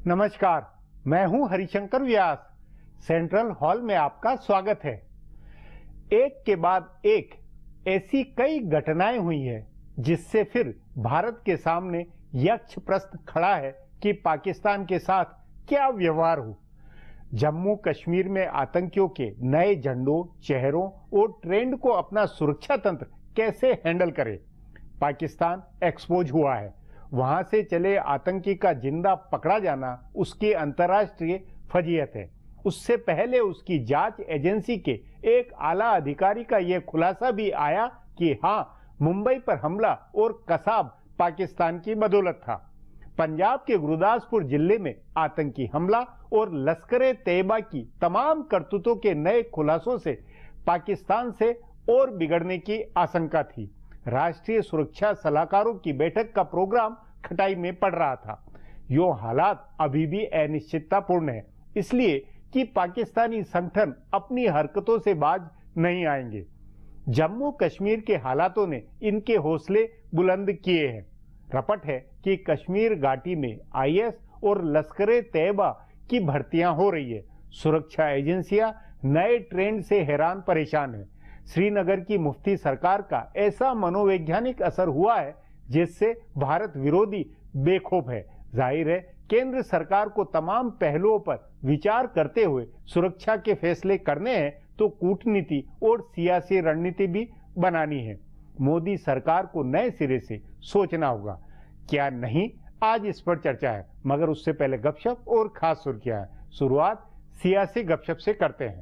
नमस्कार, मैं हूं हरिशंकर व्यास। सेंट्रल हॉल में आपका स्वागत है। एक के बाद एक ऐसी कई घटनाएं हुई है जिससे फिर भारत के सामने यक्ष प्रश्न खड़ा है कि पाकिस्तान के साथ क्या व्यवहार हो। जम्मू कश्मीर में आतंकियों के नए झंडों, चेहरों और ट्रेंड को अपना सुरक्षा तंत्र कैसे हैंडल करे। पाकिस्तान एक्सपोज हुआ है। वहां से चले आतंकी का जिंदा पकड़ा जाना उसकी अंतर्राष्ट्रीय फजीहत है। उससे पहले उसकी जांच एजेंसी के एक आला अधिकारी का यह खुलासा भी आया कि हां, मुंबई पर हमला और कसाब पाकिस्तान की बदौलत था। पंजाब के गुरदासपुर जिले में आतंकी हमला और लश्कर-ए-तैयबा की तमाम करतूतों के नए खुलासों से पाकिस्तान से और बिगड़ने की आशंका थी। राष्ट्रीय सुरक्षा सलाहकारों की बैठक का प्रोग्राम खटाई में पड़ रहा था। यो हालात अभी भी अनिश्चिततापूर्ण है, इसलिए कि पाकिस्तानी संगठन अपनी हरकतों से बाज नहीं आएंगे। जम्मू कश्मीर के हालातों ने इनके हौसले बुलंद किए हैं। रपट है कि कश्मीर घाटी में IS और लश्कर-ए-तैयबा की भर्तियां हो रही है। सुरक्षा एजेंसियां नए ट्रेंड से हैरान परेशान है। श्रीनगर की मुफ्ती सरकार का ऐसा मनोवैज्ञानिक असर हुआ है जिससे भारत विरोधी बेखौफ है। जाहिर है केंद्र सरकार को तमाम पहलुओं पर विचार करते हुए सुरक्षा के फैसले करने हैं, तो कूटनीति और सियासी रणनीति भी बनानी है। मोदी सरकार को नए सिरे से सोचना होगा। क्या नहीं, आज इस पर चर्चा है, मगर उससे पहले गपशप और खास सुर्खियां हैं। शुरुआत सियासी गपशप से करते हैं।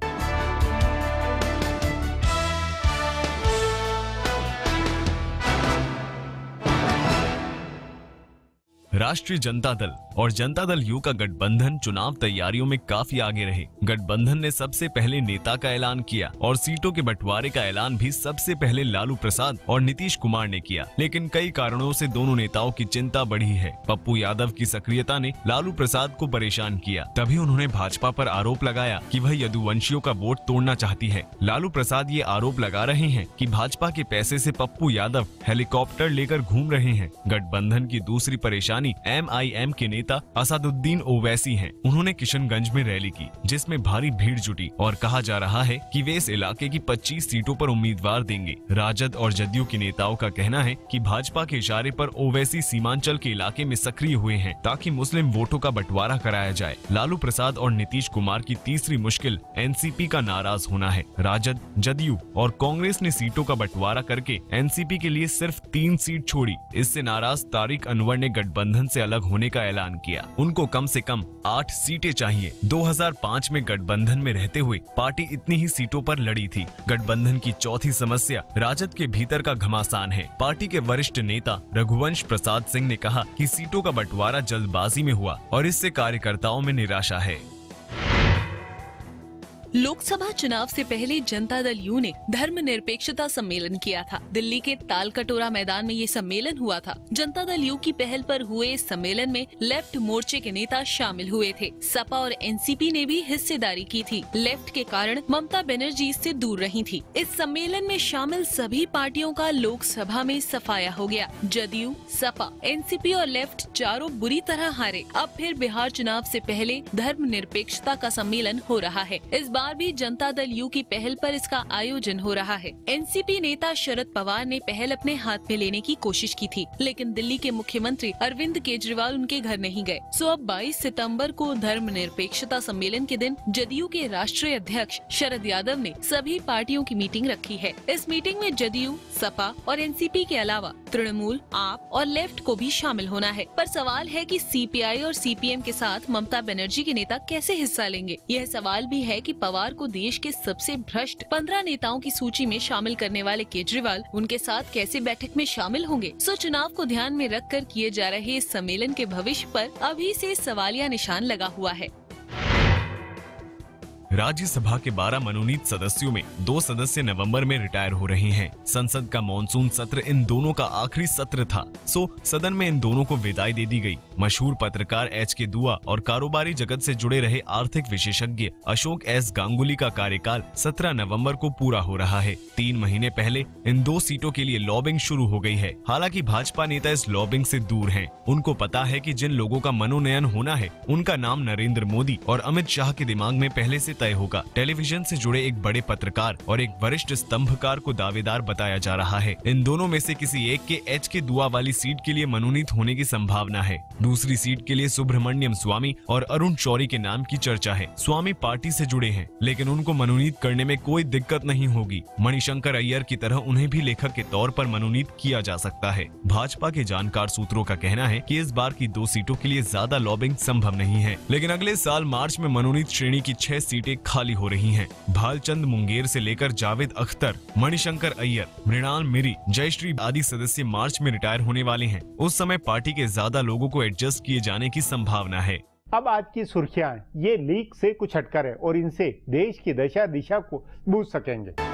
राष्ट्रीय जनता दल और जनता दल यू का गठबंधन चुनाव तैयारियों में काफी आगे रहे। गठबंधन ने सबसे पहले नेता का ऐलान किया और सीटों के बंटवारे का ऐलान भी सबसे पहले लालू प्रसाद और नीतीश कुमार ने किया, लेकिन कई कारणों से दोनों नेताओं की चिंता बढ़ी है। पप्पू यादव की सक्रियता ने लालू प्रसाद को परेशान किया। तभी उन्होंने भाजपा पर आरोप लगाया कि वह यदुवंशियों का वोट तोड़ना चाहती है। लालू प्रसाद ये आरोप लगा रहे हैं कि भाजपा के पैसे से पप्पू यादव हेलीकॉप्टर लेकर घूम रहे हैं। गठबंधन की दूसरी परेशानी MIM के नेता असदुद्दीन ओवैसी हैं। उन्होंने किशनगंज में रैली की, जिसमें भारी भीड़ जुटी और कहा जा रहा है कि वे इस इलाके की 25 सीटों पर उम्मीदवार देंगे। राजद और जदयू के नेताओं का कहना है कि भाजपा के इशारे पर ओवैसी सीमांचल के इलाके में सक्रिय हुए हैं ताकि मुस्लिम वोटों का बंटवारा कराया जाए। लालू प्रसाद और नीतीश कुमार की तीसरी मुश्किल NCP का नाराज होना है। राजद, जदयू और कांग्रेस ने सीटों का बंटवारा करके NCP के लिए सिर्फ 3 सीट छोड़ी। इससे नाराज तारिक अनवर ने गठबंधन से अलग होने का ऐलान किया। उनको कम से कम 8 सीटें चाहिए। 2005 में गठबंधन में रहते हुए पार्टी इतनी ही सीटों पर लड़ी थी। गठबंधन की चौथी समस्या राजद के भीतर का घमासान है। पार्टी के वरिष्ठ नेता रघुवंश प्रसाद सिंह ने कहा कि सीटों का बंटवारा जल्दबाजी में हुआ और इससे कार्यकर्ताओं में निराशा है। लोकसभा चुनाव से पहले जनता दल यू ने धर्मनिरपेक्षता सम्मेलन किया था। दिल्ली के तालकटोरा मैदान में ये सम्मेलन हुआ था। जनता दल यू की पहल पर हुए इस सम्मेलन में लेफ्ट मोर्चे के नेता शामिल हुए थे। सपा और NCP ने भी हिस्सेदारी की थी। लेफ्ट के कारण ममता बनर्जी इससे दूर रही थी। इस सम्मेलन में शामिल सभी पार्टियों का लोकसभा में सफाया हो गया। जदयू, सपा, NCP और लेफ्ट चारों बुरी तरह हारे। अब फिर बिहार चुनाव से पहले धर्मनिरपेक्षता का सम्मेलन हो रहा है। इस बार भी जनता दल यू की पहल पर इसका आयोजन हो रहा है। NCP नेता शरद पवार ने पहल अपने हाथ में लेने की कोशिश की थी, लेकिन दिल्ली के मुख्यमंत्री अरविंद केजरीवाल उनके घर नहीं गए। सो अब 22 सितंबर को धर्मनिरपेक्षता सम्मेलन के दिन जदयू के राष्ट्रीय अध्यक्ष शरद यादव ने सभी पार्टियों की मीटिंग रखी है। इस मीटिंग में जदयू, सपा और NCP के अलावा तृणमूल, आप और लेफ्ट को भी शामिल होना है। पर सवाल है कि CPI और CPM के साथ ममता बनर्जी के नेता कैसे हिस्सा लेंगे। यह सवाल भी है कि पवार को देश के सबसे भ्रष्ट 15 नेताओं की सूची में शामिल करने वाले केजरीवाल उनके साथ कैसे बैठक में शामिल होंगे। सो चुनाव को ध्यान में रखकर किए जा रहे इस सम्मेलन के भविष्य पर अभी से सवालिया निशान लगा हुआ है। राज्यसभा के 12 मनोनीत सदस्यों में 2 सदस्य नवंबर में रिटायर हो रहे हैं। संसद का मॉनसून सत्र इन दोनों का आखिरी सत्र था, सो सदन में इन दोनों को विदाई दे दी गई। मशहूर पत्रकार एच.के. दुआ और कारोबारी जगत से जुड़े रहे आर्थिक विशेषज्ञ अशोक एस. गांगुली का कार्यकाल 17 नवंबर को पूरा हो रहा है। 3 महीने पहले इन 2 सीटों के लिए लॉबिंग शुरू हो गई है। हालांकि भाजपा नेता इस लॉबिंग से दूर हैं। उनको पता है कि जिन लोगों का मनोनयन होना है उनका नाम नरेंद्र मोदी और अमित शाह के दिमाग में पहले से तय होगा। टेलीविजन से जुड़े एक बड़े पत्रकार और एक वरिष्ठ स्तंभकार को दावेदार बताया जा रहा है। इन दोनों में से किसी एक के एच.के. दुआ वाली सीट के लिए मनोनीत होने की संभावना है। दूसरी सीट के लिए सुब्रमण्यम स्वामी और अरुण शौरी के नाम की चर्चा है। स्वामी पार्टी से जुड़े हैं, लेकिन उनको मनोनीत करने में कोई दिक्कत नहीं होगी। मणिशंकर अय्यर की तरह उन्हें भी लेखक के तौर पर मनोनीत किया जा सकता है। भाजपा के जानकार सूत्रों का कहना है कि इस बार की 2 सीटों के लिए ज्यादा लॉबिंग संभव नहीं है, लेकिन अगले साल मार्च में मनोनीत श्रेणी की 6 सीटें खाली हो रही हैं। भालचंद मुंगेर से लेकर जावेद अख्तर, मणिशंकर अय्यर, मृणाल मिरी, जयश्री आदि सदस्य मार्च में रिटायर होने वाले हैं। उस समय पार्टी के ज्यादा लोगों को एडजस्ट किए जाने की संभावना है। अब आज की सुर्खियां ये लीक से कुछ हटकर है और इनसे देश की दशा दिशा को बूझ सकेंगे।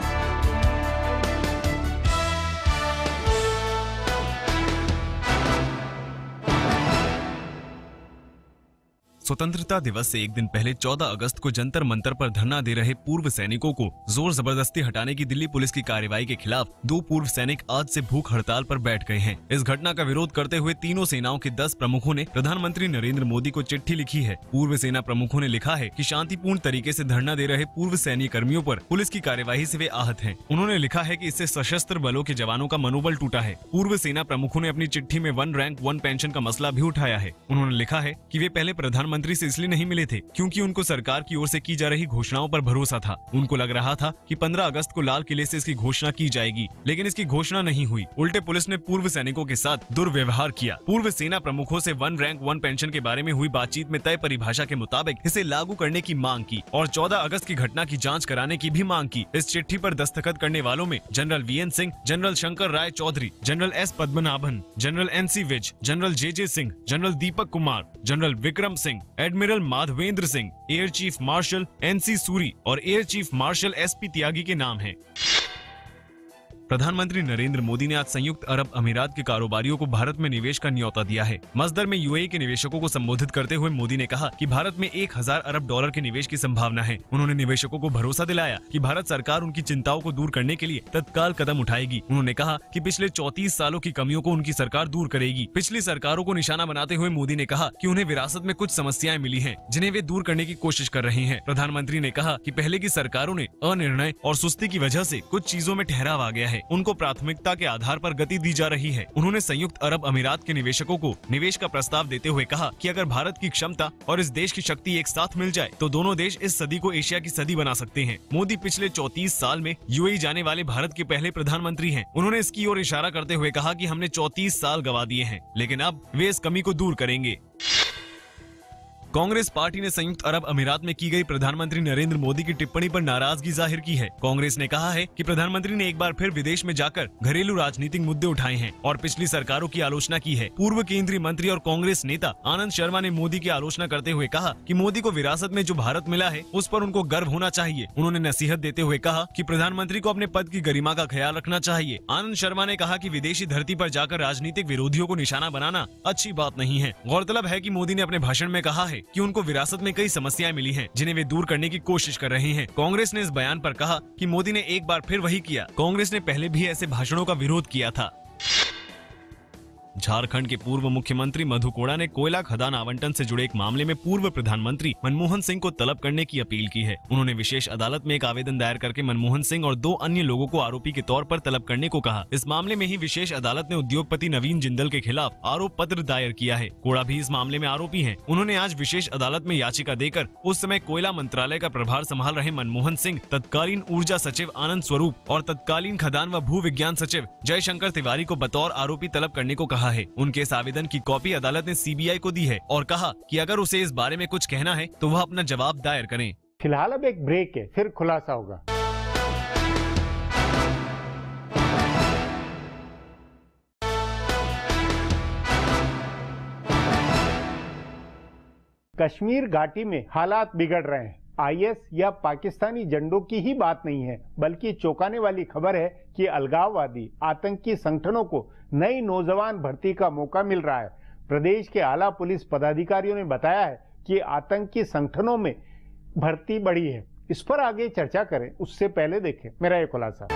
स्वतंत्रता दिवस से एक दिन पहले 14 अगस्त को जंतर मंतर पर धरना दे रहे पूर्व सैनिकों को जोर जबरदस्ती हटाने की दिल्ली पुलिस की कार्रवाई के खिलाफ 2 पूर्व सैनिक आज से भूख हड़ताल पर बैठ गए हैं। इस घटना का विरोध करते हुए तीनों सेनाओं के 10 प्रमुखों ने प्रधानमंत्री नरेंद्र मोदी को चिट्ठी लिखी है। पूर्व सेना प्रमुखों ने लिखा है कि शांतिपूर्ण तरीके से धरना दे रहे पूर्व सैनिक कर्मियों पर पुलिस की कार्यवाही से वे आहत हैं। उन्होंने लिखा है कि इससे सशस्त्र बलों के जवानों का मनोबल टूटा है। पूर्व सेना प्रमुखों ने अपनी चिट्ठी में 1 रैंक 1 पेंशन का मसला भी उठाया है। उन्होंने लिखा है कि वे पहले प्रधानमंत्री से इसलिए नहीं मिले थे क्योंकि उनको सरकार की ओर से की जा रही घोषणाओं पर भरोसा था। उनको लग रहा था कि 15 अगस्त को लाल किले से इसकी घोषणा की जाएगी, लेकिन इसकी घोषणा नहीं हुई। उल्टे पुलिस ने पूर्व सैनिकों के साथ दुर्व्यवहार किया। पूर्व सेना प्रमुखों से 1 रैंक 1 पेंशन के बारे में हुई बातचीत में तय परिभाषा के मुताबिक इसे लागू करने की मांग की और 14 अगस्त की घटना की जांच कराने की भी मांग की। इस चिट्ठी पर दस्तखत करने वालों में general V N. Singh, general Shankar Roy Chowdhury, general S. Padmanabhan, general N C. Vij, general J J. Singh, general Deepak Kumar, general Vikram Singh, admiral Madhvendra Singh, air chief marshal N C. Suri और air chief marshal S P. Tyagi के नाम हैं। प्रधानमंत्री नरेंद्र मोदी ने आज संयुक्त अरब अमीरात के कारोबारियों को भारत में निवेश का न्योता दिया है। मस्दर में यूएई के निवेशकों को संबोधित करते हुए मोदी ने कहा कि भारत में 1000 अरब डॉलर के निवेश की संभावना है। उन्होंने निवेशकों को भरोसा दिलाया कि भारत सरकार उनकी चिंताओं को दूर करने के लिए तत्काल कदम उठाएगी। उन्होंने कहा कि पिछले 34 सालों की कमियों को उनकी सरकार दूर करेगी। पिछली सरकारों को निशाना बनाते हुए मोदी ने कहा कि उन्हें विरासत में कुछ समस्याएं मिली हैं, जिन्हें वे दूर करने की कोशिश कर रहे हैं। प्रधानमंत्री ने कहा कि पहले की सरकारों ने अनिर्णय और सुस्ती की वजह से कुछ चीजों में ठहराव आ गया है। उनको प्राथमिकता के आधार पर गति दी जा रही है। उन्होंने संयुक्त अरब अमीरात के निवेशकों को निवेश का प्रस्ताव देते हुए कहा कि अगर भारत की क्षमता और इस देश की शक्ति एक साथ मिल जाए तो दोनों देश इस सदी को एशिया की सदी बना सकते हैं। मोदी पिछले 34 साल में यूएई जाने वाले भारत के पहले प्रधानमंत्री हैं। उन्होंने इसकी ओर इशारा करते हुए कहा कि हमने 34 साल गवा दिए हैं, लेकिन अब वे इस कमी को दूर करेंगे। कांग्रेस पार्टी ने संयुक्त अरब अमीरात में की गई प्रधानमंत्री नरेंद्र मोदी की टिप्पणी पर नाराजगी जाहिर की है। कांग्रेस ने कहा है कि प्रधानमंत्री ने एक बार फिर विदेश में जाकर घरेलू राजनीतिक मुद्दे उठाए हैं और पिछली सरकारों की आलोचना की है। पूर्व केंद्रीय मंत्री और कांग्रेस नेता आनंद शर्मा ने मोदी की आलोचना करते हुए कहा कि मोदी को विरासत में जो भारत मिला है उस पर उनको गर्व होना चाहिए। उन्होंने नसीहत देते हुए कहा कि प्रधानमंत्री को अपने पद की गरिमा का ख्याल रखना चाहिए। आनंद शर्मा ने कहा कि विदेशी धरती पर जाकर राजनीतिक विरोधियों को निशाना बनाना अच्छी बात नहीं है। गौरतलब है कि मोदी ने अपने भाषण में कहा है कि उनको विरासत में कई समस्याएं मिली हैं, जिन्हें वे दूर करने की कोशिश कर रहे हैं। कांग्रेस ने इस बयान पर कहा कि मोदी ने एक बार फिर वही किया। कांग्रेस ने पहले भी ऐसे भाषणों का विरोध किया था। झारखंड के पूर्व मुख्यमंत्री मधु कोड़ा ने कोयला खदान आवंटन से जुड़े एक मामले में पूर्व प्रधानमंत्री मनमोहन सिंह को तलब करने की अपील की है। उन्होंने विशेष अदालत में एक आवेदन दायर करके मनमोहन सिंह और 2 अन्य लोगों को आरोपी के तौर पर तलब करने को कहा। इस मामले में ही विशेष अदालत ने उद्योगपति नवीन जिंदल के खिलाफ आरोप पत्र दायर किया है। कोड़ा भी इस मामले में आरोपी है। उन्होंने आज विशेष अदालत में याचिका देकर उस समय कोयला मंत्रालय का प्रभार संभाल रहे मनमोहन सिंह, तत्कालीन ऊर्जा सचिव आनंद स्वरूप और तत्कालीन खदान व भू विज्ञान सचिव जयशंकर तिवारी को बतौर आरोपी तलब करने को कहा है। उनके इस आवेदन की कॉपी अदालत ने सीबीआई को दी है और कहा कि अगर उसे इस बारे में कुछ कहना है तो वह अपना जवाब दायर करें। फिलहाल अब एक ब्रेक है, फिर खुलासा होगा। कश्मीर घाटी में हालात बिगड़ रहे हैं। आईएस या पाकिस्तानी झंडों की ही बात नहीं है, बल्कि चौंकाने वाली खबर है कि अलगाववादी आतंकी संगठनों को नई नौजवान भर्ती का मौका मिल रहा है। प्रदेश के आला पुलिस पदाधिकारियों ने बताया है कि आतंकी संगठनों में भर्ती बढ़ी है। इस पर आगे चर्चा करें, उससे पहले देखें मेरा ये खुलासा।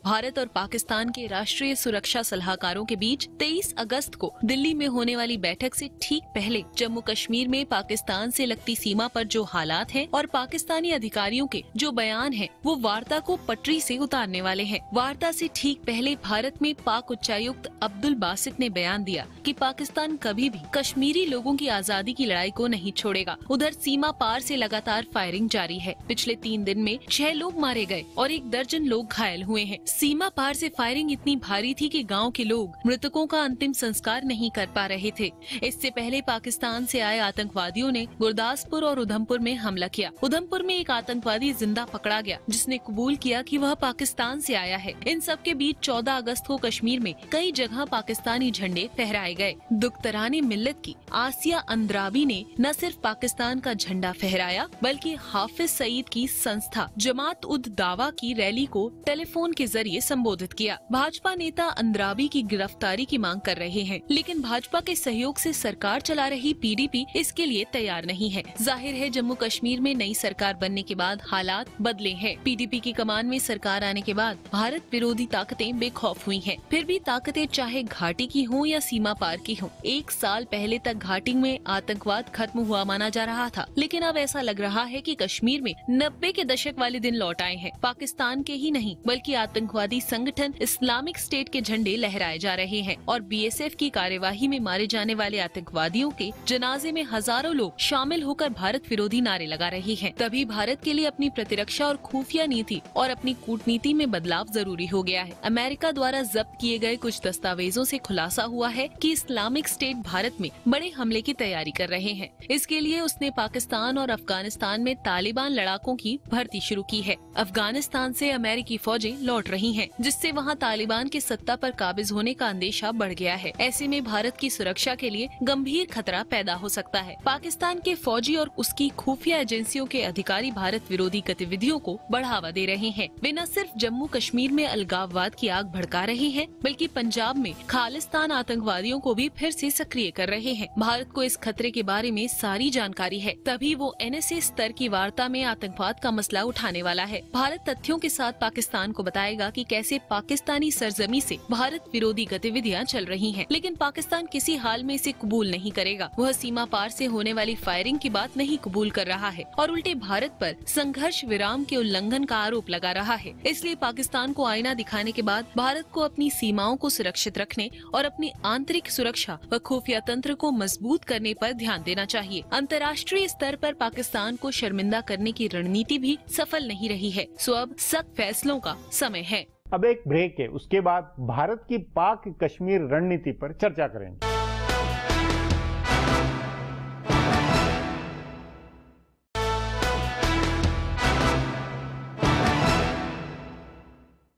भारत और पाकिस्तान के राष्ट्रीय सुरक्षा सलाहकारों के बीच 23 अगस्त को दिल्ली में होने वाली बैठक से ठीक पहले जम्मू कश्मीर में पाकिस्तान से लगती सीमा पर जो हालात हैं और पाकिस्तानी अधिकारियों के जो बयान हैं, वो वार्ता को पटरी से उतारने वाले हैं। वार्ता से ठीक पहले भारत में पाक उच्चायुक्त अब्दुल बासित ने बयान दिया कि पाकिस्तान कभी भी कश्मीरी लोगों की आजादी की लड़ाई को नहीं छोड़ेगा। उधर सीमा पार से लगातार फायरिंग जारी है। पिछले 3 दिन में 6 लोग मारे गए और 1 दर्जन लोग घायल हुए हैं। सीमा पार से फायरिंग इतनी भारी थी कि गांव के लोग मृतकों का अंतिम संस्कार नहीं कर पा रहे थे। इससे पहले पाकिस्तान से आए आतंकवादियों ने गुरदासपुर और उधमपुर में हमला किया। उधमपुर में एक आतंकवादी जिंदा पकड़ा गया, जिसने कबूल किया कि वह पाकिस्तान से आया है। इन सब के बीच 14 अगस्त को कश्मीर में कई जगह पाकिस्तानी झंडे फहराए गए। दुख्तरानी मिल्लत की आसिया अंद्राबी ने न सिर्फ पाकिस्तान का झंडा फहराया, बल्कि हाफिज सईद की संस्था जमात उद दावा की रैली को टेलीफोन के जरिए संबोधित किया। भाजपा नेता अंद्राबी की गिरफ्तारी की मांग कर रहे हैं, लेकिन भाजपा के सहयोग से सरकार चला रही पीडीपी इसके लिए तैयार नहीं है। जाहिर है जम्मू कश्मीर में नई सरकार बनने के बाद हालात बदले हैं। पीडीपी की कमान में सरकार आने के बाद भारत विरोधी ताकतें बेखौफ हुई हैं। फिर भी ताकतें चाहे घाटी की हों या सीमा पार की हों, 1 साल पहले तक घाटी में आतंकवाद खत्म हुआ माना जा रहा था, लेकिन अब ऐसा लग रहा है कि कश्मीर में 90 के दशक वाले दिन लौट आए हैं। पाकिस्तान के ही नहीं बल्कि आतंकवादी संगठन इस्लामिक स्टेट के झंडे लहराए जा रहे हैं और बीएसएफ की कार्यवाही में मारे जाने वाले आतंकवादियों के जनाजे में हजारों लोग शामिल होकर भारत विरोधी नारे लगा रहे हैं। तभी भारत के लिए अपनी प्रतिरक्षा और खुफिया नीति और अपनी कूटनीति में बदलाव जरूरी हो गया है। अमेरिका द्वारा जब्त किए गए कुछ दस्तावेजों से खुलासा हुआ है कि इस्लामिक स्टेट भारत में बड़े हमले की तैयारी कर रहे हैं। इसके लिए उसने पाकिस्तान और अफगानिस्तान में तालिबान लड़ाकों की भर्ती शुरू की है। अफगानिस्तान से अमेरिकी फौजें लौट रही हैं, जिससे वहां तालिबान के सत्ता पर काबिज होने का अंदेशा बढ़ गया है। ऐसे में भारत की सुरक्षा के लिए गंभीर खतरा पैदा हो सकता है। पाकिस्तान के फौजी और उसकी खुफिया एजेंसियों के अधिकारी भारत विरोधी गतिविधियों को बढ़ावा दे रहे हैं। वे न सिर्फ जम्मू कश्मीर में अलगाववाद की आग भड़का रहे हैं, बल्कि पंजाब में खालिस्तान आतंकवादियों को भी फिर से सक्रिय कर रहे हैं। भारत को इस खतरे के बारे में सारी जानकारी है, तभी वो एनएसए स्तर की वार्ता में आतंकवाद का मसला उठाने वाला है। भारत तथ्यों के साथ पाकिस्तान को बताएगा कि कैसे पाकिस्तानी सरजमी से भारत विरोधी गतिविधियां चल रही हैं, लेकिन पाकिस्तान किसी हाल में इसे कबूल नहीं करेगा। वह सीमा पार से होने वाली फायरिंग की बात नहीं कबूल कर रहा है और उल्टे भारत पर संघर्ष विराम के उल्लंघन का आरोप लगा रहा है। इसलिए पाकिस्तान को आईना दिखाने के बाद भारत को अपनी सीमाओं को सुरक्षित रखने और अपनी आंतरिक सुरक्षा व खुफिया तंत्र को मजबूत करने पर ध्यान देना चाहिए। अंतर्राष्ट्रीय स्तर पर पाकिस्तान को शर्मिंदा करने की रणनीति भी सफल नहीं रही है, सो अब सख्त फैसलों का समय है। अब एक ब्रेक है, उसके बाद भारत की पाक कश्मीर रणनीति पर चर्चा करेंगे।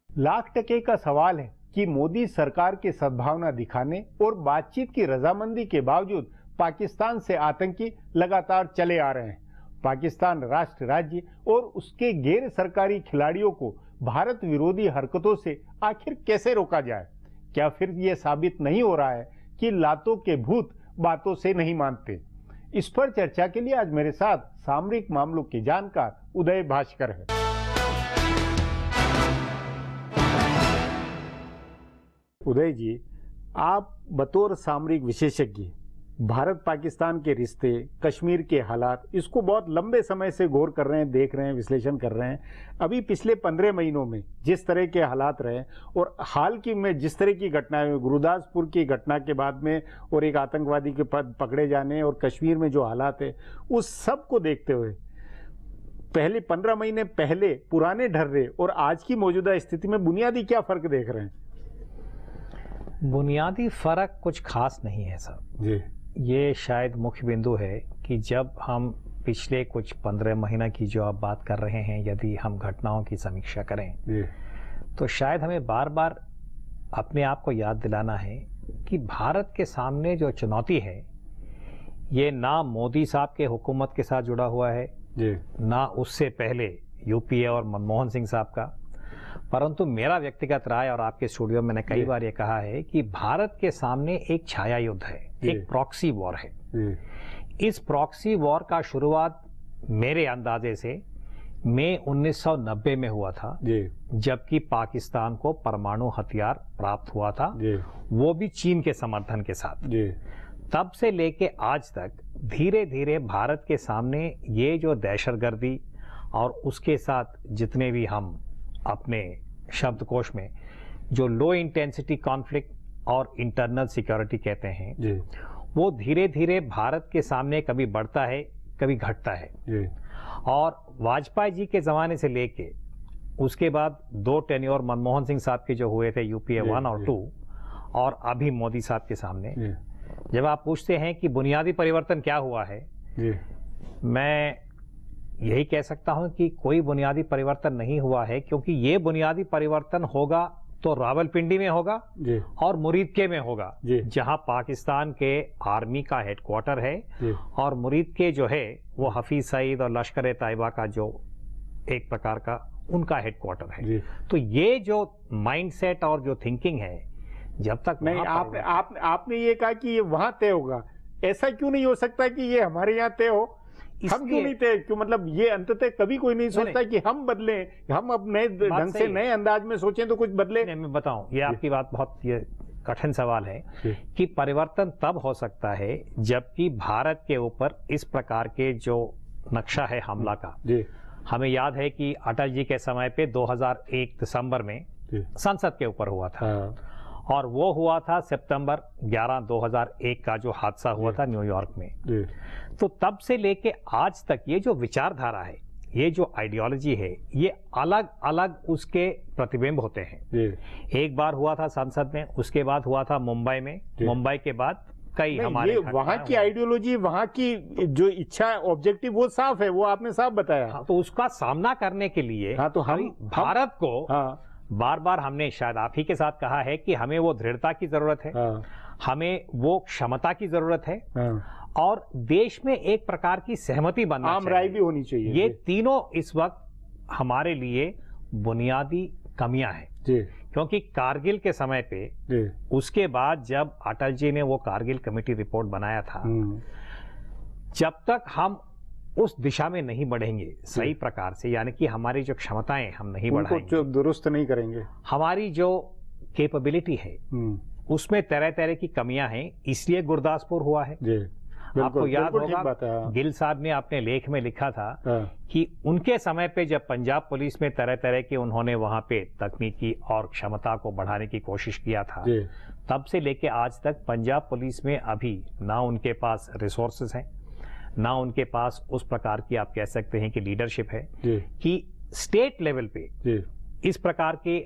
लाख टके का सवाल है कि मोदी सरकार के सद्भावना दिखाने और बातचीत की रजामंदी के बावजूद पाकिस्तान से आतंकी लगातार चले आ रहे हैं। पाकिस्तान राष्ट्र राज्य और उसके गैर सरकारी खिलाड़ियों को भारत विरोधी हरकतों से आखिर कैसे रोका जाए? क्या फिर ये साबित नहीं हो रहा है कि लातों के भूत बातों से नहीं मानते? इस पर चर्चा के लिए आज मेरे साथ सामरिक मामलों के जानकार उदय भास्कर है। उदय जी, आप बतौर सामरिक विशेषज्ञ भारत पाकिस्तान के रिश्ते, कश्मीर के हालात, इसको बहुत लंबे समय से गौर कर रहे हैं, देख रहे हैं, विश्लेषण कर रहे हैं। अभी पिछले 15 महीनों में जिस तरह के हालात रहे और हाल की में जिस तरह की घटनाएं हुई, गुरदासपुर की घटना के बाद में और एक आतंकवादी के पकड़े जाने और कश्मीर में जो हालात है, उस सब को देखते हुए पहले 15 महीने पहले पुराने ढर्रे और आज की मौजूदा स्थिति में बुनियादी क्या फर्क देख रहे हैं? बुनियादी फर्क कुछ खास नहीं है साहब जी। ये शायद मुख्य बिंदु है कि जब हम पिछले कुछ 15 महीना की जो आप बात कर रहे हैं, यदि हम घटनाओं की समीक्षा करें तो शायद हमें बार बार अपने आप को याद दिलाना है कि भारत के सामने जो चुनौती है ये ना मोदी साहब के हुकूमत के साथ जुड़ा हुआ है जी। ना उससे पहले यूपीए और मनमोहन सिंह साहब का, परंतु मेरा व्यक्तिगत राय और आपके स्टूडियो में मैंने कई बार ये कहा है कि भारत के सामने एक छाया युद्ध है, एक प्रॉक्सी वॉर है। इस प्रॉक्सी वॉर का शुरुआत मेरे अंदाजे से मई 1990 में हुआ था, जबकि पाकिस्तान को परमाणु हथियार प्राप्त हुआ था, वो भी चीन के समर्थन के साथ। तब से लेके आज तक धीरे धीरे भारत के सामने ये जो दहशतगर्दी और उसके साथ जितने भी हम अपने शब्दकोश में जो लो इंटेंसिटी कॉन्फ्लिक्ट और इंटरनल सिक्योरिटी कहते हैं, वो धीरे धीरे भारत के सामने कभी बढ़ता है कभी घटता है। और वाजपेयी जी के जमाने से लेके उसके बाद 2 टेन्योर मनमोहन सिंह साहब के जो हुए थे यूपीए 1 और 2, और अभी मोदी साहब के सामने, जब आप पूछते हैं कि बुनियादी परिवर्तन क्या हुआ है, मैं यही कह सकता हूं कि कोई बुनियादी परिवर्तन नहीं हुआ है, क्योंकि ये बुनियादी परिवर्तन होगा तो रावलपिंडी में होगा और मुरीदके में होगा, जहां पाकिस्तान के आर्मी का हेडक्वार्टर है, और मुरीदके जो है वो हफीज सईद और लश्कर ए तैयबा का जो एक प्रकार का उनका हेडक्वार्टर है। तो ये जो माइंडसेट और जो थिंकिंग है, जब तक नहीं आपने ये कहा कि ये वहां तय होगा, ऐसा क्यों नहीं हो सकता कि ये हमारे यहाँ तय हो? हम क्यों नहीं तय? क्यों मतलब ये अंततः कभी कोई नहीं सोचता कि हम बदलें, हम अब नए ढंग से नए अंदाज में सोचें तो कुछ बदले। मैं बताऊं, ये आपकी बात बहुत ये कठिन सवाल है कि परिवर्तन तब हो सकता है जबकि भारत के ऊपर इस प्रकार के जो नक्शा है हमला का, हमें याद है कि अटल जी के समय पे 2001 दिसंबर में संसद के ऊपर हुआ था, और वो हुआ था सितंबर 11, 2001 का जो हादसा हुआ था न्यूयॉर्क में। तो तब से लेके आज तक ये जो विचारधारा है, ये जो आइडियोलॉजी है, ये अलग अलग उसके प्रतिबिंब होते हैं। एक बार हुआ था संसद में, उसके बाद हुआ था मुंबई में, मुंबई के बाद कई हमारे वहां की आइडियोलॉजी, वहां की जो इच्छा, ऑब्जेक्टिव वो साफ है, वो आपने साफ बताया। हाँ, तो उसका सामना करने के लिए तो हम भारत को बार बार हमने शायद आप ही के साथ कहा है कि हमें वो दृढ़ता की जरूरत है, हमें वो क्षमता की जरूरत है, और देश में एक प्रकार की सहमति बनना चाहिए, आम राय भी होनी चाहिए। ये तीनों इस वक्त हमारे लिए बुनियादी कमियां हैं, क्योंकि कारगिल के समय पे, उसके बाद जब अटल जी ने वो कारगिल कमेटी रिपोर्ट बनाया था, जब तक हम उस दिशा में नहीं बढ़ेंगे सही प्रकार से, यानी कि हमारी जो क्षमताएं हम नहीं बढ़ाएंगे, जो दुरुस्त नहीं करेंगे, हमारी जो कैपेबिलिटी है उसमें तरह तरह की कमियां हैं, इसलिए गुरदासपुर हुआ है। आपको याद होगा गिल साहब ने अपने लेख में लिखा था कि उनके समय पे जब पंजाब पुलिस में तरह तरह के उन्होंने वहां पे तकनीकी और क्षमता को बढ़ाने की कोशिश किया था, तब से लेके आज तक पंजाब पुलिस में अभी ना उनके पास रिसोर्सेस हैं, ना उनके पास उस प्रकार की आप कह सकते हैं कि लीडरशिप है कि स्टेट लेवल पे इस प्रकार के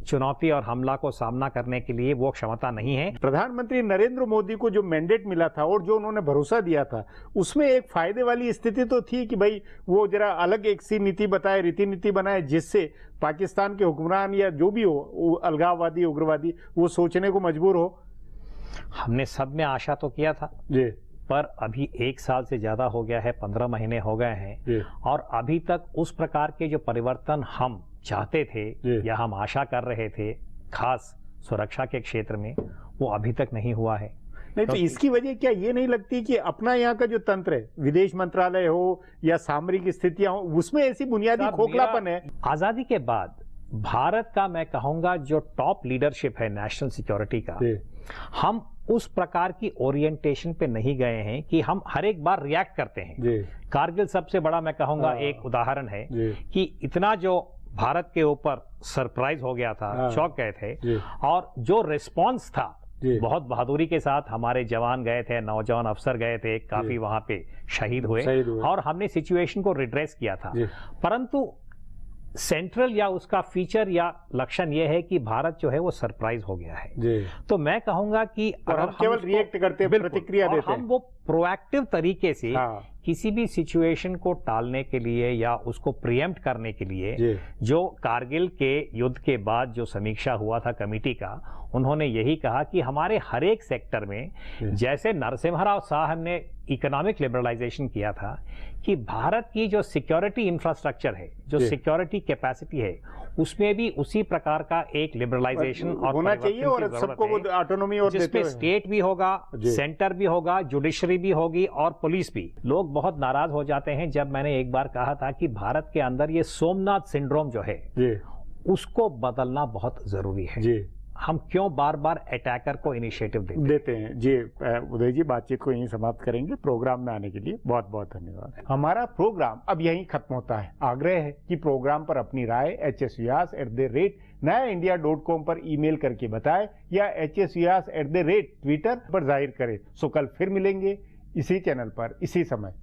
चुनौती और हमला को सामना करने के लिए वो क्षमता नहीं है। प्रधानमंत्री नरेंद्र मोदी को जो मैंडेट मिला था और जो उन्होंने भरोसा दिया था, उसमें एक फायदे वाली स्थिति तो थी कि भाई वो जरा अलग एक सी नीति बताए, रीति नीति बनाए, जिससे पाकिस्तान के हुक्मरान या जो भी हो अलगाववादी, उग्रवादी, वो सोचने को मजबूर हो। हमने सब में आशा तो किया था पर अभी 1 साल से ज्यादा हो गया है, 15 महीने हो गए हैं, और अभी तक उस प्रकार के जो परिवर्तन हम चाहते थे या हम आशा कर रहे थे, खास सुरक्षा के क्षेत्र में, वो अभी तक नहीं हुआ है। नहीं तो इसकी वजह क्या ये नहीं लगती कि अपना यहाँ का जो तंत्र है, विदेश मंत्रालय हो या सामरिक स्थितियां हो, उसमें ऐसी बुनियादी खोखलापन है? आजादी के बाद भारत का मैं कहूंगा जो टॉप लीडरशिप है नेशनल सिक्योरिटी का, हम उस प्रकार की ओरिएंटेशन पे नहीं गए हैं कि हम हर एक बार रिएक्ट करते हैं। कारगिल सबसे बड़ा मैं कहूंगा एक उदाहरण है कि इतना जो भारत के ऊपर सरप्राइज हो गया था, चौंक गए थे, और जो रिस्पांस था बहुत बहादुरी के साथ हमारे जवान गए थे, नौजवान अफसर गए थे, काफी वहां पे शहीद हुए और हमने सिचुएशन को रिड्रेस किया था। परंतु सेंट्रल या उसका फीचर या लक्षण यह है कि भारत जो है वो सरप्राइज हो गया है जी। तो मैं कहूंगा कि और हम केवल रिएक्ट करते हैं, प्रतिक्रिया देते हैं, हम वो प्रोएक्टिव तरीके से हाँ। किसी भी सिचुएशन को टालने के लिए या उसको प्रिएम्प्ट करने के लिए जो कारगिल के युद्ध के बाद जो समीक्षा हुआ था कमेटी का, उन्होंने यही कहा कि हमारे हर एक सेक्टर में जैसे नरसिम्हा राव साहब ने इकोनॉमिक लिबरलाइजेशन किया था कि भारत की जो सिक्योरिटी इंफ्रास्ट्रक्चर है, जो सिक्योरिटी कैपेसिटी है, उसमें भी उसी प्रकार का एक लिबरलाइजेशन और होना चाहिए और सबको वो ऑटोनॉमी और जिसमें स्टेट भी होगा, सेंटर भी होगा, जुडिशरी भी होगी और पुलिस भी। लोग बहुत नाराज हो जाते हैं जब मैंने एक बार कहा था कि भारत के अंदर ये सोमनाथ सिंड्रोम जो है उसको बदलना बहुत जरूरी है जी। हम क्यों बार बार अटैकर को इनिशिएटिव देते हैं जी। उदय जी, बातचीत को यहीं समाप्त करेंगे। प्रोग्राम में आने के लिए बहुत बहुत धन्यवाद। हमारा प्रोग्राम अब यहीं खत्म होता है। आग्रह है कि प्रोग्राम पर अपनी राय hsvyas@nayaindia.com पर ईमेल करके बताएं या hsvyas@twitter पर जाहिर करें। सो कल फिर मिलेंगे इसी चैनल पर इसी समय।